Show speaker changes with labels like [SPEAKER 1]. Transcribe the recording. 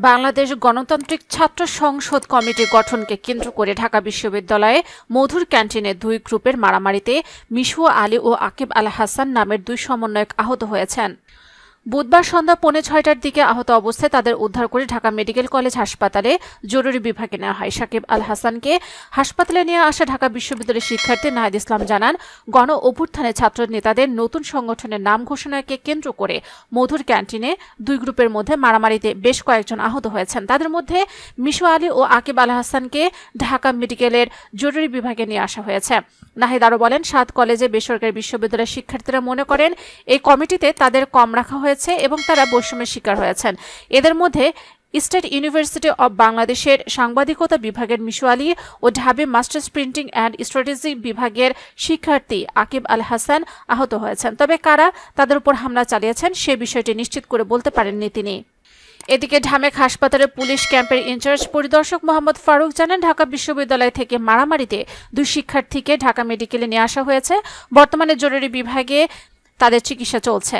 [SPEAKER 1] বাংলাদেশ গণতান্ত্রিক ছাত্র সংসদ কমিটি গঠনকে কেন্দ্র করে ঢাকা বিশ্ববিদ্যালয়ে মধুর ক্যান্টিনে দুই গ্রুপের মারামারিতে মিশু আলী ও আকিব আল হাসান নামের দুই সমন্বয়ক আহত হয়েছেন। বুধবার সন্ধ্যা 5:30টার দিকে আহত অবস্থায় তাদের উদ্ধার করে ঢাকা মেডিকেল কলেজ হাসপাতালে জরুরি বিভাগে নেওয়া হয়। সাকিব আল হাসানকে হাসপাতালে নিয়ে আসা ঢাকা বিশ্ববিদ্যালয়ের শিক্ষার্থী নাহিদ ইসলাম জানান, গণ অভ্যুত্থানে ছাত্র নেতাদের নতুন সংগঠনের নাম ঘোষণাকে কেন্দ্র করে মধুর ক্যান্টিনে দুই গ্রুপের মধ্যে মারামারিতে বেশ কয়েকজন আহত হয়েছেন। তাদের মধ্যে মিশু আলী ও আকিব আল হাসানকে ঢাকা মেডিকেলের জরুরি বিভাগে নিয়ে আসা হয়েছে। নাহিদ আরও বলেন, 7 কলেজে বেসরকারি বিশ্ববিদ্যালয়ের শিক্ষার্থীরা মনে করেন এই কমিটিতে তাদের কম রাখা হয়েছে এবং তারা বৈষম্যের শিকার হয়েছেন। এদের মধ্যে স্টেট ইউনিভার্সিটি অব বাংলাদেশের সাংবাদিকতা বিভাগের মিশু আলী ও ঢাবি মাস্টার্স প্রিন্টিং অ্যান্ড স্ট্র্যাটেজি বিভাগের শিক্ষার্থী আকিব আল হাসান আহত হয়েছেন। তবে কারা তাদের উপর হামলা চালিয়েছেন সে বিষয়টি নিশ্চিত করে বলতে পারেননি তিনি। এদিকে ঢামেক হাসপাতালের পুলিশ ক্যাম্পের ইনচার্জ পরিদর্শক মোহাম্মদ ফারুক জানান, ঢাকা বিশ্ববিদ্যালয় থেকে মারামারিতে দুই শিক্ষার্থীকে ঢাকা মেডিকেলে নিয়ে আসা হয়েছে। বর্তমানে জরুরি বিভাগে তাদের চিকিৎসা চলছে।